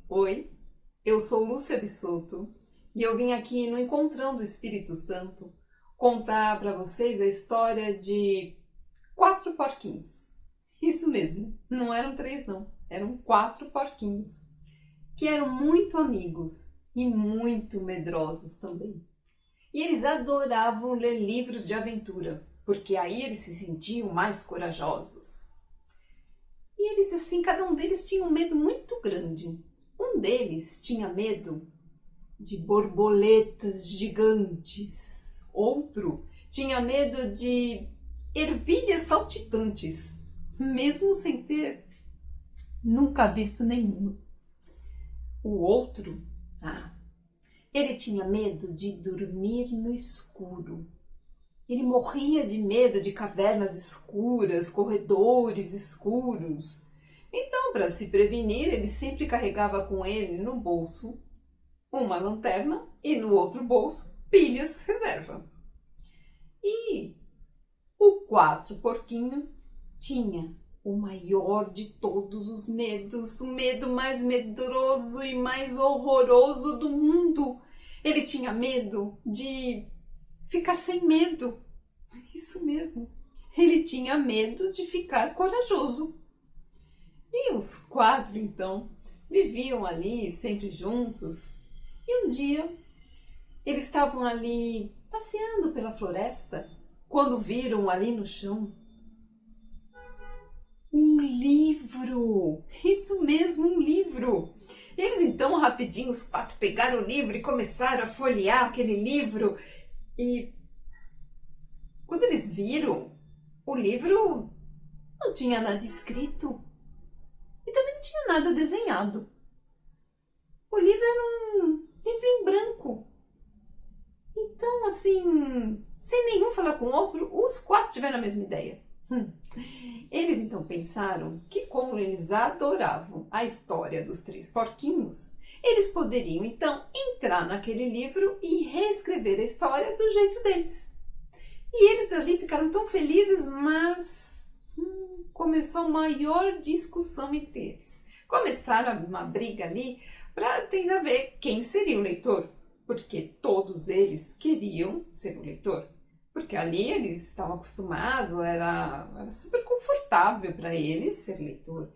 Oi, eu sou Lúcia Bissoto e eu vim aqui no Encontrando o Espírito Santo contar para vocês a história de 4 porquinhos. Isso mesmo, não eram 3 não, eram 4 porquinhos que eram muito amigos e muito medrosos também. E eles adoravam ler livros de aventura, porque aí eles se sentiam mais corajosos. E eles assim, cada um deles tinha um medo muito grande. Um deles tinha medo de borboletas gigantes. Outro tinha medo de ervilhas saltitantes, mesmo sem ter nunca visto nenhuma. O outro, ele tinha medo de dormir no escuro. Ele morria de medo de cavernas escuras, corredores escuros. Então, para se prevenir, ele sempre carregava com ele no bolso uma lanterna e no outro bolso pilhas reserva. E o 4 porquinho tinha o maior de todos os medos, o medo mais medroso e mais horroroso do mundo. Ele tinha medo de ficar sem medo. Isso mesmo. Ele tinha medo de ficar corajoso. E os 4, então, viviam ali sempre juntos. E um dia, eles estavam ali passeando pela floresta, quando viram ali no chão um livro. Isso mesmo, um livro. Eles então, rapidinho, os 4 pegaram o livro e começaram a folhear aquele livro. E quando eles viram, o livro não tinha nada escrito e também não tinha nada desenhado. O livro era um livro em branco. Então, assim, sem nenhum falar com o outro, os 4 tiveram a mesma ideia. Eles então pensaram que, como eles adoravam a história dos 3 porquinhos, eles poderiam então entrar naquele livro e reescrever a história do jeito deles. E eles ali ficaram tão felizes, mas começou uma maior discussão entre eles. Começaram uma briga ali para tentar ver quem seria o leitor, porque todos eles queriam ser o leitor. Porque ali eles estavam acostumados, era super confortável para eles ser leitor.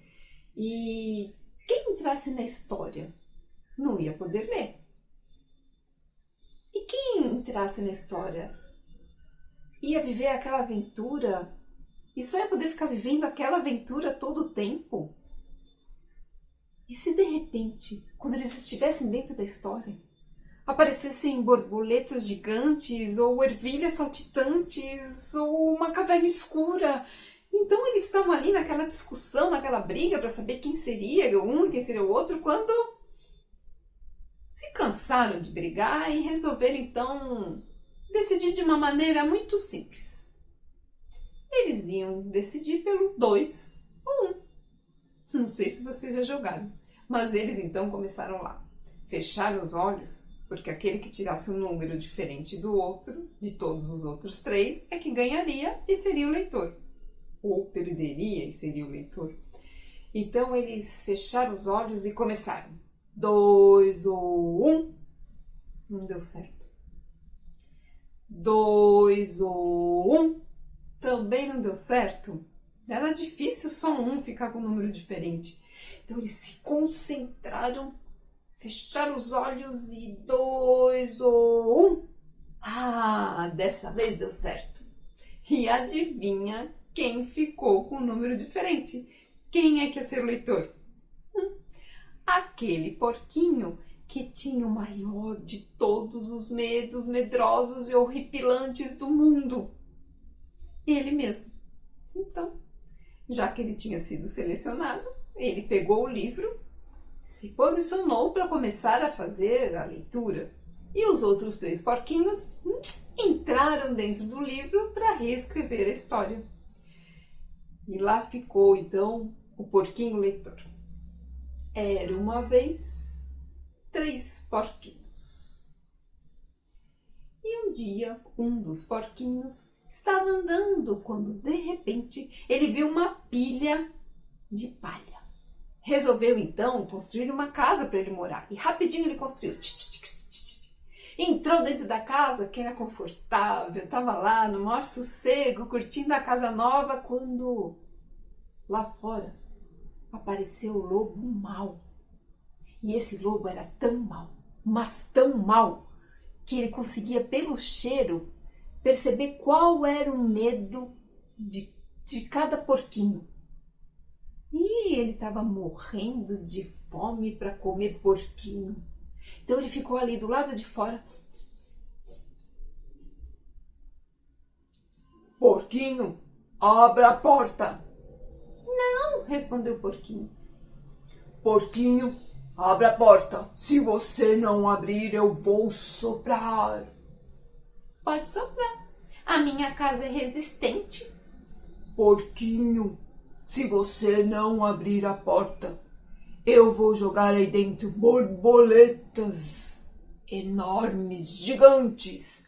E quem entrasse na história não ia poder ler. E quem entrasse na história ia viver aquela aventura e só ia poder ficar vivendo aquela aventura todo o tempo? E se de repente, quando eles estivessem dentro da história, aparecessem borboletas gigantes ou ervilhas saltitantes ou uma caverna escura? Então eles estavam ali naquela discussão, naquela briga para saber quem seria um e quem seria o outro, quando se cansaram de brigar e resolveram então decidir de uma maneira muito simples. Eles iam decidir pelo 2 ou 1. Não sei se vocês já jogaram, mas eles então começaram lá. Fecharam os olhos, porque aquele que tirasse um número diferente do outro, de todos os outros 3, é que ganharia e seria o leitor. Ou perderia e seria o leitor. Então eles fecharam os olhos e começaram. 2 ou 1. Não deu certo. 2 ou 1. Também não deu certo. Era difícil só um ficar com um número diferente. Então eles se concentraram, fecharam os olhos e 2 ou 1. Dessa vez deu certo. E adivinha quem ficou com um número diferente? Quem é que ia ser o leitor? Aquele porquinho que tinha o maior de todos os medos medrosos e horripilantes do mundo. Ele mesmo. Então, já que ele tinha sido selecionado, ele pegou o livro, se posicionou para começar a fazer a leitura. E os outros 3 porquinhos entraram dentro do livro para reescrever a história. E lá ficou, então, o porquinho leitor. Era uma vez 3 porquinhos. E um dia, um dos porquinhos estava andando quando, de repente, ele viu uma pilha de palha. resolveu então construir uma casa para ele morar. E rapidinho ele construiu. Entrou dentro da casa, que era confortável, estava lá no maior sossego, curtindo a casa nova, quando lá fora apareceu o lobo mau. E esse lobo era tão mau, mas tão mau, que ele conseguia pelo cheiro perceber qual era o medo de cada porquinho. E ele estava morrendo de fome para comer porquinho. Então ele ficou ali do lado de fora. Porquinho, abra a porta. Não, respondeu o porquinho. Porquinho, abra a porta. Se você não abrir, eu vou soprar. Pode soprar. A minha casa é resistente. Porquinho, se você não abrir a porta, eu vou jogar aí dentro borboletas enormes, gigantes.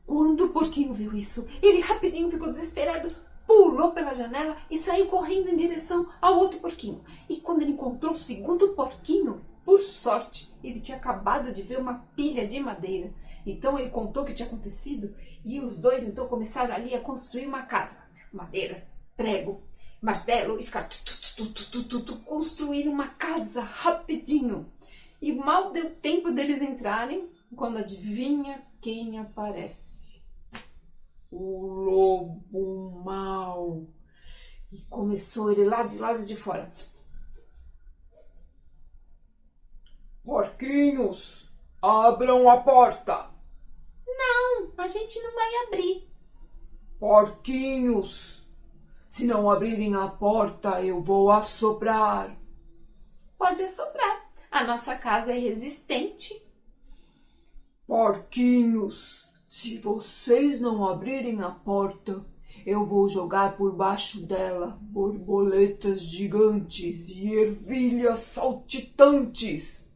Quando o porquinho viu isso, ele rapidinho ficou desesperado, pulou pela janela e saiu correndo em direção ao outro porquinho. E quando ele encontrou o segundo porquinho, por sorte, ele tinha acabado de ver uma pilha de madeira. Então ele contou o que tinha acontecido e os dois então começaram ali a construir uma casa. Madeira, prego, martelo e ficar construir uma casa rapidinho. E mal deu tempo deles entrarem, quando adivinha quem aparece? O lobo mau. E começou ele lá de lado de fora. Porquinhos, abram a porta. Não, a gente não vai abrir. Porquinhos, se não abrirem a porta, eu vou assoprar. Pode assoprar. A nossa casa é resistente. Porquinhos, se vocês não abrirem a porta, eu vou jogar por baixo dela borboletas gigantes e ervilhas saltitantes.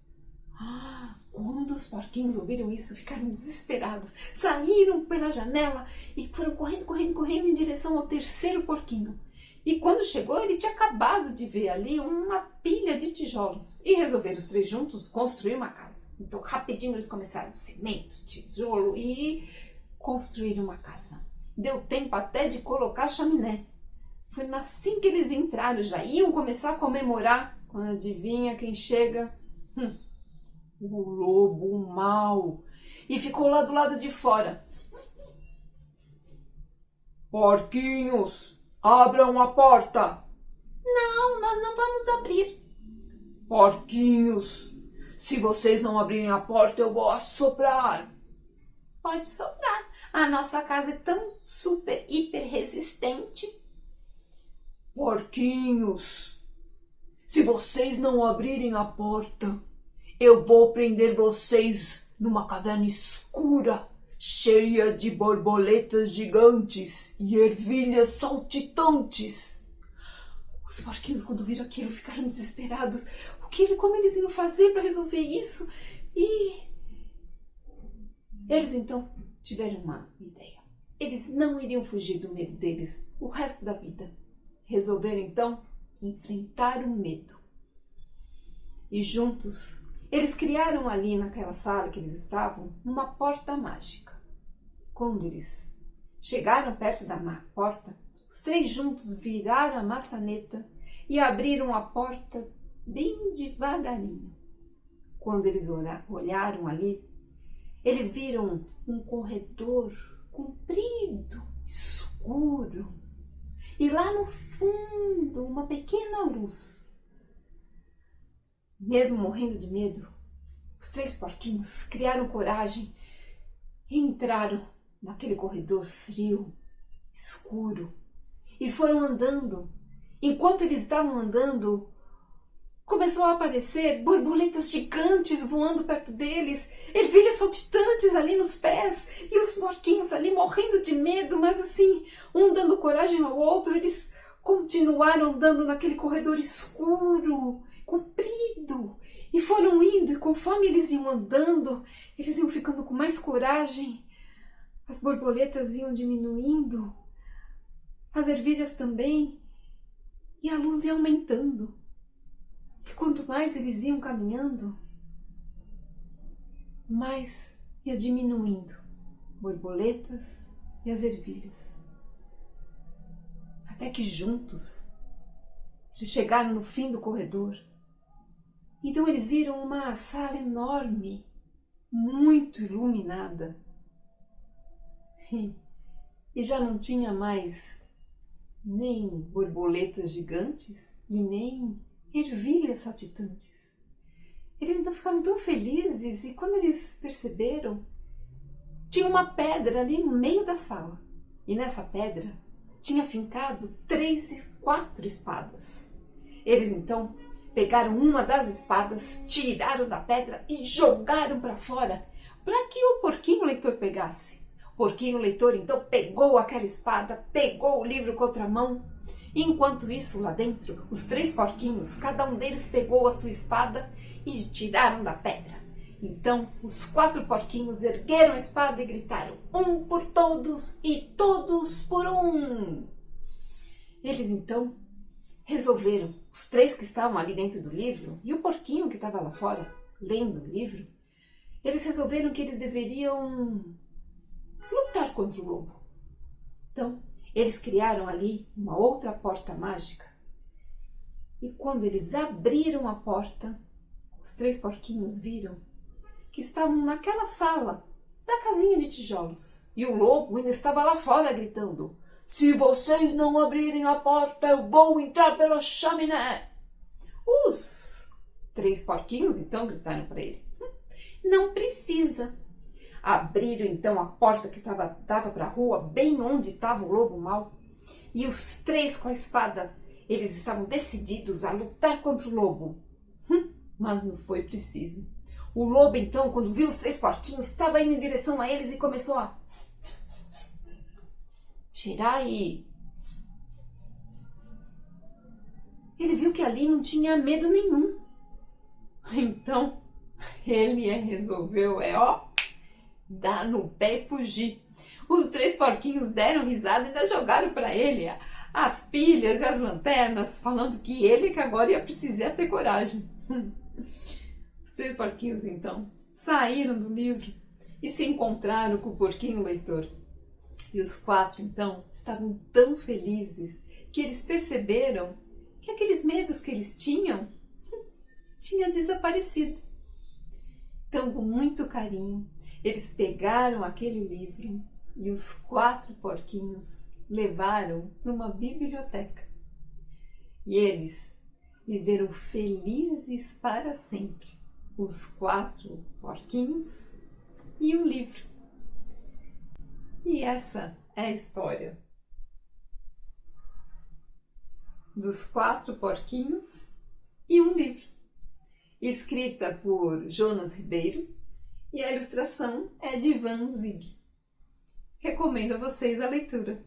Quando os porquinhos ouviram isso, ficaram desesperados. Saíram pela janela e foram correndo em direção ao terceiro porquinho. E quando chegou, ele tinha acabado de ver ali uma pilha de tijolos. E resolveram os três juntos construir uma casa. Então, rapidinho, eles começaram cimento, tijolo e construíram uma casa. Deu tempo até de colocar a chaminé. Foi assim que eles entraram, já iam começar a comemorar. Quando adivinha quem chega? O lobo mau. E ficou lá do lado de fora. Porquinhos, abram a porta. Não, nós não vamos abrir. Porquinhos, se vocês não abrirem a porta, eu vou assoprar. Pode soprar. A nossa casa é tão super, hiper resistente. Porquinhos, se vocês não abrirem a porta, eu vou prender vocês numa caverna escura, cheia de borboletas gigantes e ervilhas saltitantes. Os porquinhos, quando viram aquilo, ficaram desesperados. Como eles iam fazer para resolver isso? E eles então tiveram uma ideia. Eles não iriam fugir do medo deles o resto da vida. Resolveram então enfrentar o medo. E juntos, eles criaram ali naquela sala que eles estavam uma porta mágica. Quando eles chegaram perto da porta, os três juntos viraram a maçaneta e abriram a porta bem devagarinho. Quando eles olharam ali, eles viram um corredor comprido, escuro, e lá no fundo uma pequena luz. Mesmo morrendo de medo, os três porquinhos criaram coragem e entraram naquele corredor frio, escuro, e foram andando. Enquanto eles estavam andando, começou a aparecer borboletas gigantes voando perto deles, ervilhas saltitantes ali nos pés, e os porquinhos ali morrendo de medo, mas assim, um dando coragem ao outro, eles continuaram andando naquele corredor escuro, comprido, e foram indo, e conforme eles iam andando, eles iam ficando com mais coragem, as borboletas iam diminuindo, as ervilhas também, e a luz ia aumentando. E quanto mais eles iam caminhando, mais ia diminuindo borboletas e as ervilhas. Até que juntos eles chegaram no fim do corredor. Então eles viram uma sala enorme, muito iluminada. E já não tinha mais nem borboletas gigantes e nem ervilhas saltitantes. Eles então ficaram tão felizes e quando eles perceberam, tinha uma pedra ali no meio da sala. E nessa pedra tinha fincado 4 espadas. Eles então pegaram uma das espadas, tiraram da pedra e jogaram para fora para que o porquinho leitor pegasse. O porquinho leitor então pegou aquela espada, pegou o livro com outra mão. E enquanto isso, lá dentro, os 3 porquinhos, cada um deles pegou a sua espada e tiraram da pedra. Então, os 4 porquinhos ergueram a espada e gritaram: um por todos e todos por um. Eles então resolveram, os 3 que estavam ali dentro do livro e o porquinho que estava lá fora, lendo o livro, eles resolveram que eles deveriam lutar contra o lobo. Então, eles criaram ali uma outra porta mágica. E quando eles abriram a porta, os 3 porquinhos viram que estavam naquela sala da casinha de tijolos. E o lobo ainda estava lá fora gritando: se vocês não abrirem a porta, eu vou entrar pela chaminé. Os 3 porquinhos então gritaram para ele: não precisa. Abriram então a porta que dava para a rua, bem onde estava o lobo mau. E os 3 com a espada, eles estavam decididos a lutar contra o lobo. Mas não foi preciso. O lobo então, quando viu os 3 porquinhos, estava indo em direção a eles e começou a cheirar e... ele viu que ali não tinha medo nenhum. Então, ele resolveu, dar no pé e fugir. Os 3 porquinhos deram risada e ainda jogaram para ele as pilhas e as lanternas, falando que ele que agora ia precisar ter coragem. Os 3 porquinhos então saíram do livro e se encontraram com o porquinho leitor. E os 4 então estavam tão felizes que eles perceberam que aqueles medos que eles tinham desaparecido. Então, com muito carinho, eles pegaram aquele livro e os 4 porquinhos levaram para uma biblioteca. E eles viveram felizes para sempre. Os 4 porquinhos e um livro. E essa é a história dos 4 porquinhos e um livro. Escrita por Jonas Ribeiro e a ilustração é de Ivan Zig. Recomendo a vocês a leitura.